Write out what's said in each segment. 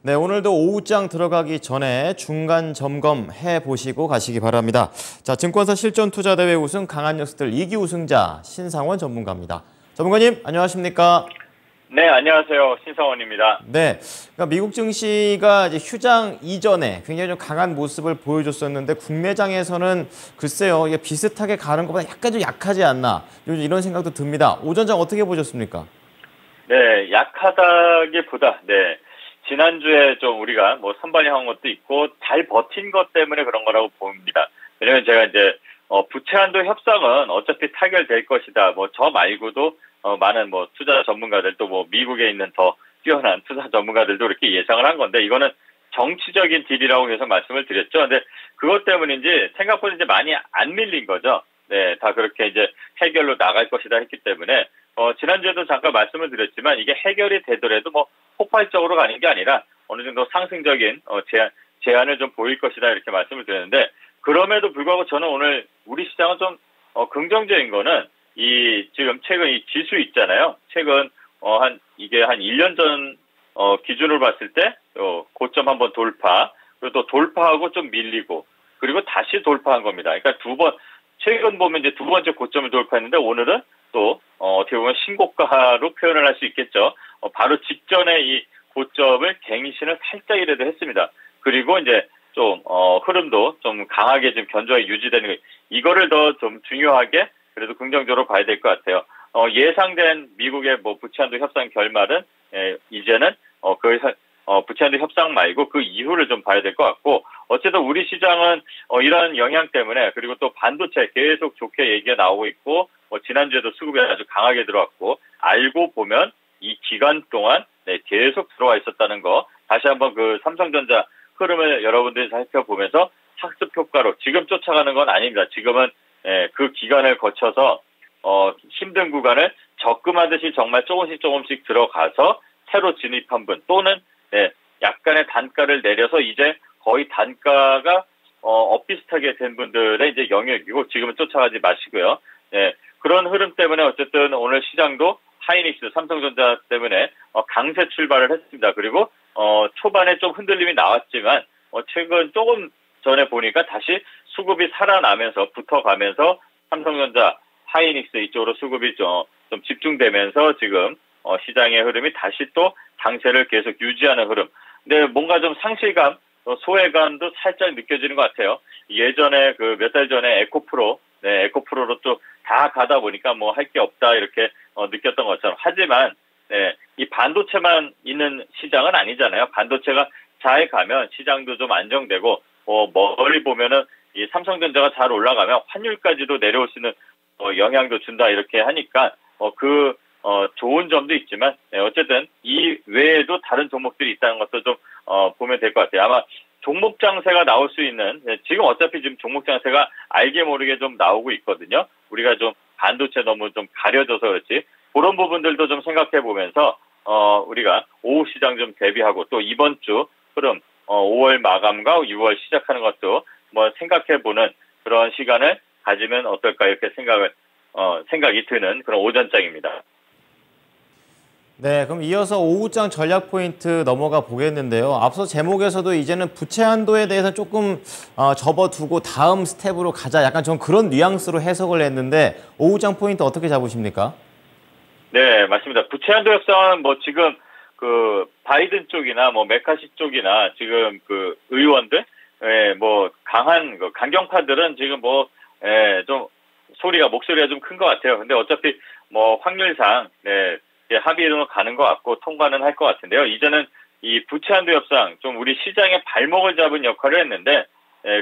네, 오늘도 오후장 들어가기 전에 중간 점검해 보시고 가시기 바랍니다. 자, 증권사 실전투자대회 우승 강한 녀석들 2기 우승자 신상원 전문가입니다. 전문가님, 안녕하십니까? 네, 안녕하세요. 신성원입니다. 네, 그러니까 미국 증시가 이제 휴장 이전에 굉장히 좀 강한 모습을 보여줬었는데 국내장에서는 글쎄요, 이게 비슷하게 가는 것보다 약간 좀 약하지 않나 요즘 이런 생각도 듭니다. 오전장 어떻게 보셨습니까? 네, 약하다기보다 지난주에 좀 우리가 뭐 선반영한 것도 있고 잘 버틴 것 때문에 그런 거라고 봅니다. 왜냐면 제가 이제 부채 한도 협상은 어차피 타결될 것이다. 뭐 저 말고도 많은 뭐 투자 전문가들 또 뭐 미국에 있는 더 뛰어난 투자 전문가들도 이렇게 예상을 한 건데 이거는 정치적인 딜이라고 계속 말씀을 드렸죠. 근데 그것 때문인지 생각보다 이제 많이 안 밀린 거죠. 네, 다 그렇게 이제 해결로 나갈 것이다 했기 때문에 지난주에도 잠깐 말씀을 드렸지만 이게 해결이 되더라도 뭐 폭발적으로 가는 게 아니라 어느 정도 상승적인 제한을 좀 보일 것이다 이렇게 말씀을 드렸는데 그럼에도 불구하고 저는 오늘 우리 시장은 좀 긍정적인 거는 이 지금 최근 이 지수 있잖아요. 최근 이게 한 1년 전 기준으로 봤을 때 고점 한번 돌파 그리고 또 돌파하고 좀 밀리고 그리고 다시 돌파한 겁니다. 그러니까 최근 보면 이제 두 번째 고점을 돌파했는데 오늘은 또 어떻게 보면 신고가로 표현을 할 수 있겠죠. 바로 직전에 이 고점을 갱신을 살짝이라도 했습니다. 그리고 이제 좀 흐름도 좀 강하게 좀 견조하게 유지되는 거 이거를 더 좀 중요하게 그래도 긍정적으로 봐야 될 것 같아요. 예상된 미국의 뭐 부채한도 협상 결말은 이제는 부채한도 협상 말고 그 이후를 좀 봐야 될 것 같고 어쨌든 우리 시장은 이런 영향 때문에 그리고 또 반도체 계속 좋게 얘기가 나오고 있고 지난주에도 수급이 아주 강하게 들어왔고 알고 보면 이 기간 동안 계속 들어와 있었다는 거 다시 한번 그 삼성전자 흐름을 여러분들이 살펴보면서 학습 효과로 지금 쫓아가는 건 아닙니다. 지금은 그 기간을 거쳐서 힘든 구간을 적금하듯이 정말 조금씩 들어가서 새로 진입한 분 또는 약간의 단가를 내려서 이제 거의 단가가 엇비슷하게 된 분들의 이제 영역이고 지금은 쫓아가지 마시고요. 그런 흐름 때문에 어쨌든 오늘 시장도 하이닉스, 삼성전자 때문에 강세 출발을 했습니다. 그리고 초반에 좀 흔들림이 나왔지만 최근 조금 전에 보니까 다시 수급이 살아나면서 붙어가면서 삼성전자, 하이닉스 이쪽으로 수급이 좀 집중되면서 지금 시장의 흐름이 다시 또 강세를 계속 유지하는 흐름. 근데 뭔가 좀 상실감, 소외감도 살짝 느껴지는 것 같아요. 예전에 그 몇 달 전에 에코프로로 또 다 가다 보니까 뭐 할 게 없다 이렇게 느꼈던 것처럼. 하지만 이 반도체만 있는 시장은 아니잖아요. 반도체가 잘 가면 시장도 좀 안정되고 멀리 보면은 이 삼성전자가 잘 올라가면 환율까지도 내려올 수 있는 영향도 준다 이렇게 하니까 좋은 점도 있지만 어쨌든 이 외에도 다른 종목들이 있다는 것도 좀 보면 될 것 같아요. 아마 종목 장세가 나올 수 있는 지금 어차피 지금 종목 장세가 알게 모르게 좀 나오고 있거든요. 우리가 좀 반도체 너무 좀 가려져서 그렇지 그런 부분들도 좀 생각해 보면서 우리가 오후 시장 좀 대비하고 또 이번 주 흐름 5월 마감과 6월 시작하는 것도 뭐 생각해 보는 그런 시간을 가지면 어떨까 이렇게 생각이 드는 그런 오전장입니다. 네, 그럼 이어서 오후장 전략 포인트 넘어가 보겠는데요. 앞서 제목에서도 이제는 부채 한도에 대해서 조금 접어두고 다음 스텝으로 가자. 약간 좀 그런 뉘앙스로 해석을 했는데 오후장 포인트 어떻게 잡으십니까? 네, 맞습니다. 부채 한도 협상은 뭐 지금 그 바이든 쪽이나 뭐 메카시 쪽이나 지금 그 의원들 뭐 강한 강경파들은 지금 좀 목소리가 좀 큰 것 같아요. 근데 어차피 뭐 확률상 합의로 가는 것 같고 통과는 할 것 같은데요. 이제는 이 부채 한도 협상 좀 우리 시장의 발목을 잡은 역할을 했는데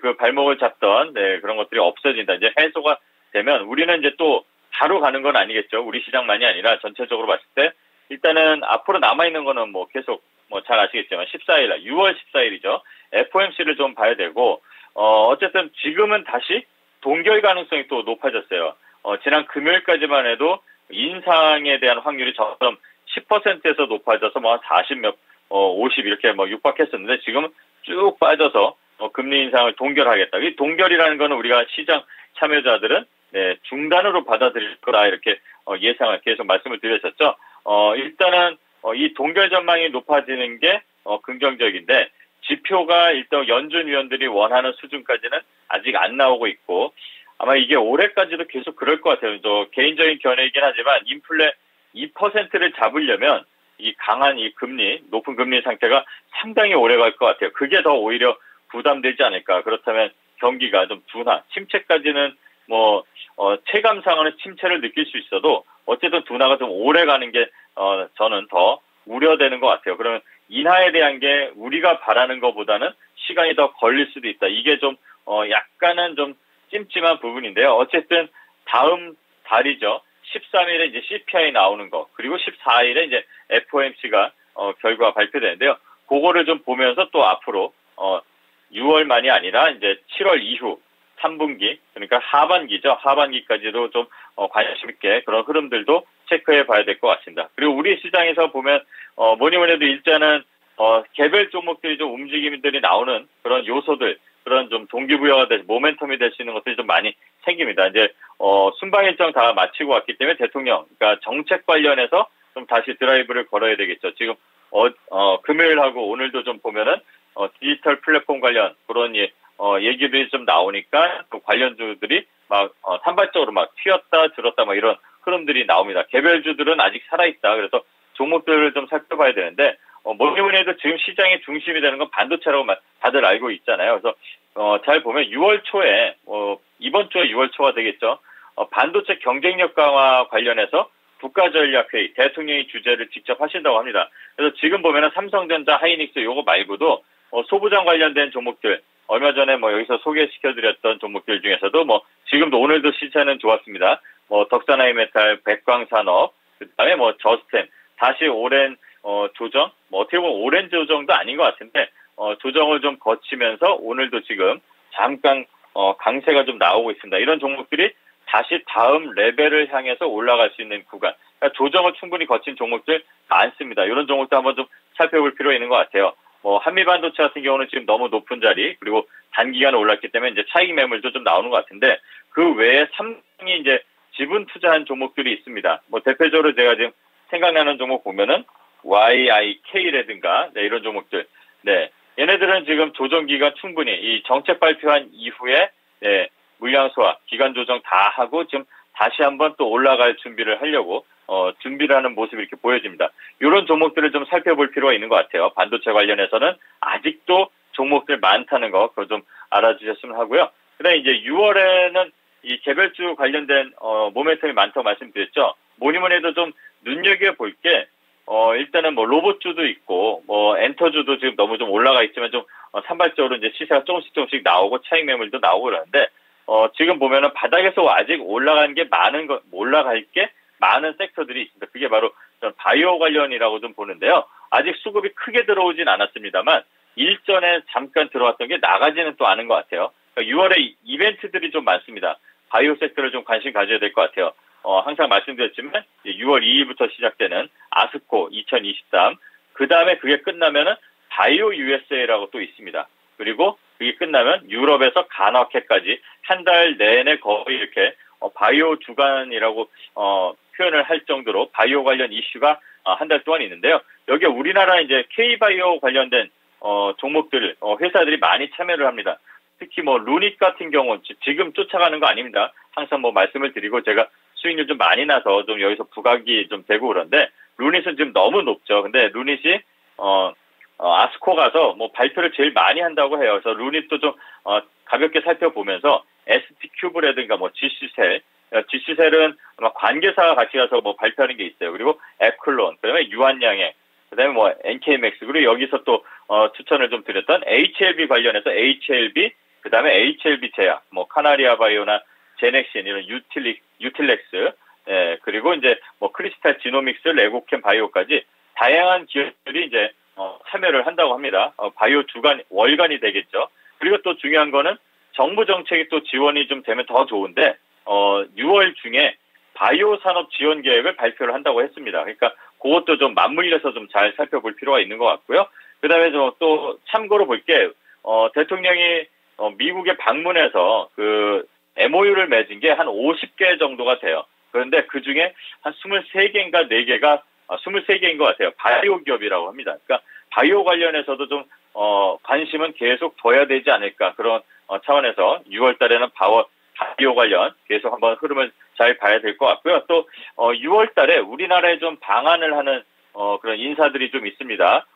그 발목을 잡던 그런 것들이 없어진다. 이제 해소가 되면 우리는 이제 또 바로 가는 건 아니겠죠. 우리 시장만이 아니라 전체적으로 봤을 때 일단은 앞으로 남아 있는 거는 뭐 계속 뭐 잘 아시겠지만 14일 6월 14일이죠. FOMC를 좀 봐야 되고 어쨌든 지금은 다시 동결 가능성이 또 높아졌어요. 지난 금요일까지만 해도 인상에 대한 확률이 점점 10%에서 높아져서 뭐 한 50 이렇게 뭐 육박했었는데 지금은 쭉 빠져서 금리 인상을 동결하겠다. 이 동결이라는 거는 우리가 시장 참여자들은 중단으로 받아들일 거다 이렇게 예상을 계속 말씀을 드렸었죠. 일단은 이 동결 전망이 높아지는 게 긍정적인데 지표가 일단 연준 위원들이 원하는 수준까지는 아직 안 나오고 있고 아마 이게 올해까지도 계속 그럴 것 같아요. 저 개인적인 견해이긴 하지만 인플레 2%를 잡으려면 이 강한 이 금리, 높은 금리 상태가 상당히 오래 갈 것 같아요. 그게 더 오히려 부담되지 않을까. 그렇다면 경기가 좀 둔화, 침체까지는 체감상으로는 침체를 느낄 수 있어도 어쨌든 둔화가 좀 오래 가는 게 저는 더 우려되는 것 같아요. 그러면 인하에 대한 게 우리가 바라는 것보다는 시간이 더 걸릴 수도 있다. 이게 좀 약간은 좀 찜찜한 부분인데요. 어쨌든 다음 달이죠. 13일에 이제 CPI 나오는 거, 그리고 14일에 이제 FOMC가 결과가 발표되는데요. 그거를 좀 보면서 또 앞으로 6월만이 아니라 이제 7월 이후 3분기, 그러니까 하반기죠. 하반기까지도 좀 관심 있게 그런 흐름들도 체크해 봐야 될 것 같습니다. 그리고 우리 시장에서 보면 뭐니 해도 일단은 개별 종목들이 좀 움직임들이 나오는 그런 요소들, 그런 좀 동기부여가 될, 모멘텀이 될 수 있는 것들이 좀 많이 생깁니다. 이제 순방 일정 다 마치고 왔기 때문에 대통령, 그러니까 정책 관련해서 좀 다시 드라이브를 걸어야 되겠죠. 지금 금요일하고 오늘도 좀 보면은 디지털 플랫폼 관련 그런 얘기들이 좀 나오니까 또 관련주들이 막 산발적으로 막 튀었다 들었다 막 이런 흐름들이 나옵니다. 개별주들은 아직 살아있다. 그래서 종목들을 좀 살펴봐야 되는데 뭐니 해도 지금 시장의 중심이 되는 건 반도체라고 다들 알고 있잖아요. 그래서 잘 보면 6월 초에 이번 주에 6월 초가 되겠죠. 반도체 경쟁력 강화 관련해서 국가전략회의 대통령이 주재를 직접 하신다고 합니다. 그래서 지금 보면은 삼성전자, 하이닉스 요거 말고도 소부장 관련된 종목들 얼마 전에 여기서 소개시켜드렸던 종목들 중에서도 지금도 오늘도 시세는 좋았습니다. 덕산하이메탈, 백광산업, 그다음에 저스템 다시 오랜 조정, 어떻게 보면 오랜 조정도 아닌 것 같은데 조정을 좀 거치면서 오늘도 지금 잠깐 강세가 좀 나오고 있습니다. 이런 종목들이 다시 다음 레벨을 향해서 올라갈 수 있는 구간, 그러니까 조정을 충분히 거친 종목들 많습니다. 이런 종목도 한번 좀 살펴볼 필요가 있는 것 같아요. 한미반도체 같은 경우는 지금 너무 높은 자리, 그리고 단기간에 올랐기 때문에 이제 차익 매물도 좀 나오는 것 같은데 그 외에 삼성이 이제 지분 투자한 종목들이 있습니다. 대표적으로 제가 지금 생각나는 종목 보면은 YIK라든가 이런 종목들, 얘네들은 지금 조정 기간 충분히 이 정책 발표한 이후에 물량 소화, 기간 조정 다 하고 지금 다시 한번 또 올라갈 준비를 하려고 준비를 하는 모습이 이렇게 보여집니다. 이런 종목들을 좀 살펴볼 필요가 있는 것 같아요. 반도체 관련해서는 아직도 종목들 많다는 거 그거 좀 알아주셨으면 하고요. 그다음에 이제 6월에는 이 개별주 관련된 모멘텀이 많다고 말씀드렸죠. 뭐니 해도 좀 눈여겨볼 게 일단은 로봇주도 있고 엔터주도 지금 너무 좀 올라가 있지만 좀 산발적으로 이제 시세가 조금씩 나오고 차익 매물도 나오고 그러는데 지금 보면은 바닥에서 아직 올라갈 게 많은 섹터들이 있습니다. 그게 바로 바이오 관련이라고 좀 보는데요. 아직 수급이 크게 들어오진 않았습니다만 일전에 잠깐 들어왔던 게 나가지는 또 않은 것 같아요. 그러니까 6월에 이벤트들이 좀 많습니다. 바이오 섹터를 좀 관심 가져야 될 것 같아요. 항상 말씀드렸지만 6월 2일부터 시작되는 아스코 2023, 그 다음에 그게 끝나면은 바이오 USA라고 또 있습니다. 그리고 그게 끝나면 유럽에서 간헐회까지 한 달 내내 거의 이렇게 바이오 주간이라고 표현을 할 정도로 바이오 관련 이슈가 한 달 동안 있는데요. 여기에 우리나라 이제 K바이오 관련된 종목들, 회사들이 많이 참여를 합니다. 특히 루닛 같은 경우 지금 쫓아가는 거 아닙니다. 항상 말씀을 드리고 제가 수익률 좀 많이 나서 좀 여기서 부각이 좀 되고 그런데 루닛은 지금 너무 높죠. 근데 루닛이 아스코 가서 발표를 제일 많이 한다고 해요. 그래서 루닛도 좀 가볍게 살펴보면서 ST 큐브라든가 GC셀은 아마 관계사가 같이 가서 발표하는 게 있어요. 그리고 에클론, 그다음에 유한양행, 그다음에 NK맥스, 그리고 여기서 또 추천을 좀 드렸던 HLB 관련해서 HLB, 그다음에 HLB 제약, 카나리아 바이오나 제넥신 이런 유틸렉스, 그리고 이제 크리스탈 지노믹스, 레고캠 바이오까지 다양한 기업들이 이제 참여를 한다고 합니다. 바이오 주간 월간이 되겠죠. 그리고 또 중요한 거는 정부 정책이 또 지원이 좀 되면 더 좋은데 6월 중에 바이오 산업 지원 계획을 발표를 한다고 했습니다. 그러니까 그것도 좀 맞물려서 좀 잘 살펴볼 필요가 있는 것 같고요. 그다음에 또 참고로 볼 게 대통령이 미국에 방문해서 그 MOU를 맺은 게 한 50개 정도가 돼요. 그런데 그 중에 한 23개인가 4개가 23개인 것 같아요. 바이오 기업이라고 합니다. 그러니까 바이오 관련해서도 좀 관심은 계속 둬야 되지 않을까 그런 차원에서 6월 달에는 바이오 관련 계속 한번 흐름을 잘 봐야 될 것 같고요. 또 6월 달에 우리나라에 좀 방한을 하는 그런 인사들이 좀 있습니다.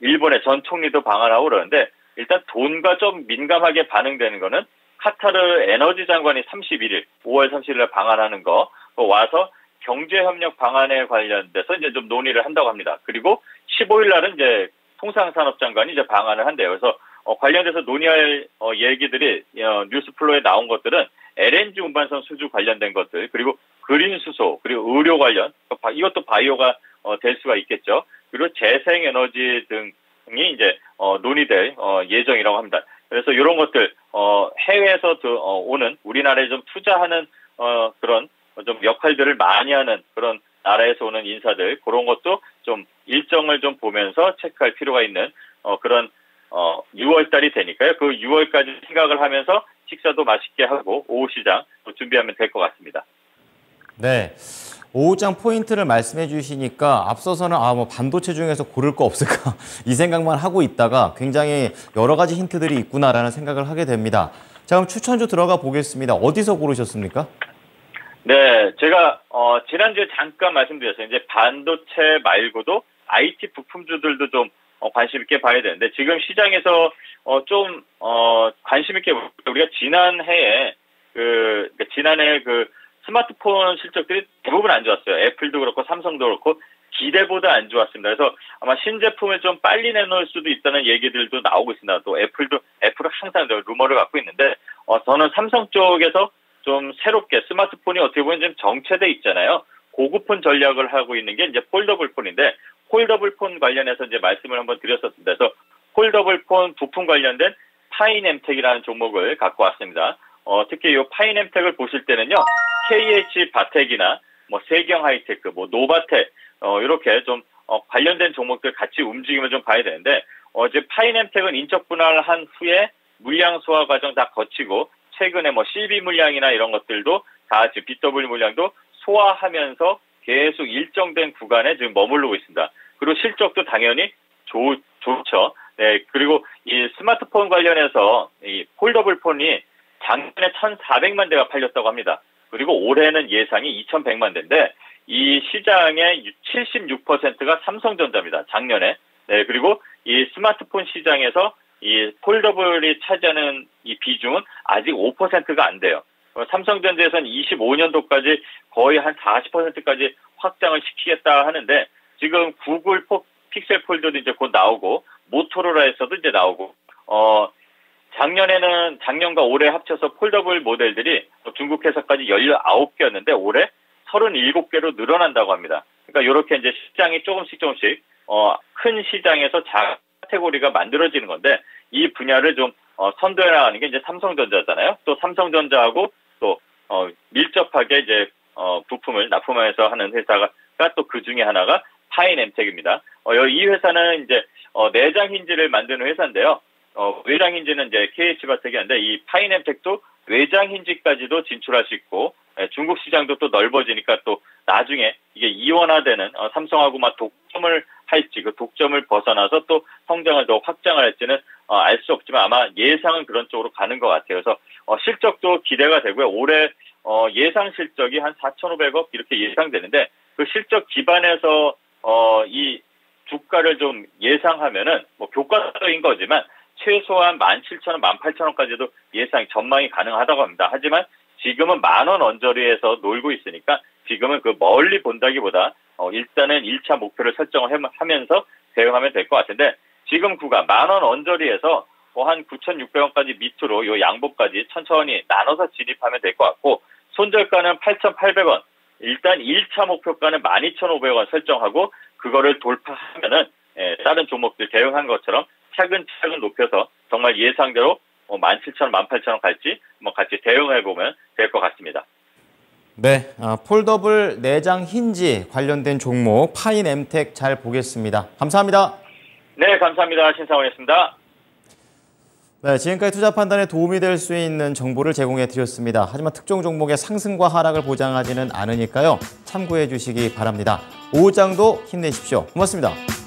일본의 전 총리도 방한하고 그러는데 일단 돈과 좀 민감하게 반응되는 거는 카타르 에너지 장관이 5월 31일 방한하는 거 와서 경제협력 방안에 관련돼서 이제 좀 논의를 한다고 합니다. 그리고 15일 날은 이제 통상산업 장관이 이제 방한을 한대요. 그래서 관련돼서 논의할 얘기들이 뉴스 플로에 나온 것들은 LNG 운반선 수주 관련된 것들, 그리고 그린 수소, 그리고 의료 관련, 이것도 바이오가 될 수가 있겠죠. 그리고 재생에너지 등이 이제 논의될 예정이라고 합니다. 그래서 이런 것들 해외에서 오는 우리나라에 좀 투자하는 그런 좀 역할들을 많이 하는 그런 나라에서 오는 인사들, 그런 것도 좀 일정을 좀 보면서 체크할 필요가 있는 그런 6월 달이 되니까요. 그 6월까지 생각을 하면서 식사도 맛있게 하고 오후 시장 준비하면 될 것 같습니다. 네. 오후장 포인트를 말씀해 주시니까 앞서서는 뭐 반도체 중에서 고를 거 없을까 이 생각만 하고 있다가 굉장히 여러 가지 힌트들이 있구나라는 생각을 하게 됩니다. 자, 그럼 추천주 들어가 보겠습니다. 어디서 고르셨습니까? 네, 제가 지난주에 잠깐 말씀드렸어요. 이제 반도체 말고도 IT 부품주들도 좀 관심 있게 봐야 되는데 지금 시장에서 좀 관심 있게 우리가 지난해 그 스마트폰 실적들이 대부분 안 좋았어요. 애플도 그렇고 삼성도 그렇고 기대보다 안 좋았습니다. 그래서 아마 신제품을 좀 빨리 내놓을 수도 있다는 얘기들도 나오고 있습니다. 또 애플은 항상 루머를 갖고 있는데 저는 삼성 쪽에서 좀 새롭게 스마트폰이 어떻게 보면 좀 정체돼 있잖아요. 고급폰 전략을 하고 있는 게 이제 폴더블 폰인데 폴더블 폰 관련해서 이제 말씀을 한번 드렸었습니다. 그래서 폴더블 폰 부품 관련된 파이넴텍이라는 종목을 갖고 왔습니다. 특히 이 파이넴텍을 보실 때는요, KH 바텍이나 세경 하이테크, 노바텍 이렇게 좀 관련된 종목들 같이 움직임을 좀 봐야 되는데 이제 파이넴텍은 인적 분할한 후에 물량 소화 과정 다 거치고 최근에 CB 물량이나 이런 것들도 다 지금 BW 물량도 소화하면서 계속 일정된 구간에 지금 머무르고 있습니다. 그리고 실적도 당연히 좋죠. 네, 그리고 이 스마트폰 관련해서 이 폴더블 폰이 작년에 1,400만 대가 팔렸다고 합니다. 그리고 올해는 예상이 2,100만 대인데 이 시장의 76%가 삼성전자입니다. 작년에. 네, 그리고 이 스마트폰 시장에서 이 폴더블이 차지하는 이 비중은 아직 5%가 안 돼요. 삼성전자에서는 25년도까지 거의 한 40%까지 확장을 시키겠다 하는데 지금 구글 픽셀 폴더도 이제 곧 나오고 모토로라에서도 이제 나오고 작년과 올해 합쳐서 폴더블 모델들이 중국 회사까지 19개였는데 올해 37개로 늘어난다고 합니다. 그러니까 이렇게 이제 시장이 조금씩 큰 시장에서 작은 카테고리가 만들어지는 건데 이 분야를 좀 선도해 나가는 게 이제 삼성전자잖아요. 또 삼성전자하고 또 밀접하게 이제 부품을 납품해서 하는 회사가 또 그 중에 하나가 파이넴텍입니다. 이 회사는 이제 내장 힌지를 만드는 회사인데요. 외장 힌지는 이제 KH바텍이 한데 이 파이넴텍도 외장 힌지까지도 진출할 수 있고 중국 시장도 또 넓어지니까 또 나중에 이게 이원화되는 삼성하고 독점을 할지 그 독점을 벗어나서 또 성장을 더 확장을 할지는 알 수 없지만 아마 예상은 그런 쪽으로 가는 것 같아요. 그래서 실적도 기대가 되고요. 올해 예상 실적이 한 4,500억 이렇게 예상되는데 그 실적 기반에서 이 주가를 좀 예상하면은 교과서인 거지만 최소한 17,000원, 18,000원까지도 전망이 가능하다고 합니다. 하지만 지금은 10,000원 언저리에서 놀고 있으니까 지금은 그 멀리 본다기보다 일단은 1차 목표를 설정을 하면서 대응하면 될 것 같은데 지금 구간 10,000원 언저리에서 한 9,600원까지 밑으로 요 양보까지 천천히 나눠서 진입하면 될 것 같고 손절가는 8,800원. 일단 1차 목표가는 12,500원 설정하고 그거를 돌파하면은 다른 종목들 대응한 것처럼 차근차근 높여서 정말 예상대로 17,000원, 18,000원 갈지 같이 대응해 보면 될 것 같습니다. 네, 폴더블 내장 힌지 관련된 종목 파이넴텍 잘 보겠습니다. 감사합니다. 네, 감사합니다. 신상원이었습니다. 네, 지금까지 투자 판단에 도움이 될 수 있는 정보를 제공해 드렸습니다. 하지만 특정 종목의 상승과 하락을 보장하지는 않으니까요. 참고해 주시기 바랍니다. 오후장도 힘내십시오. 고맙습니다.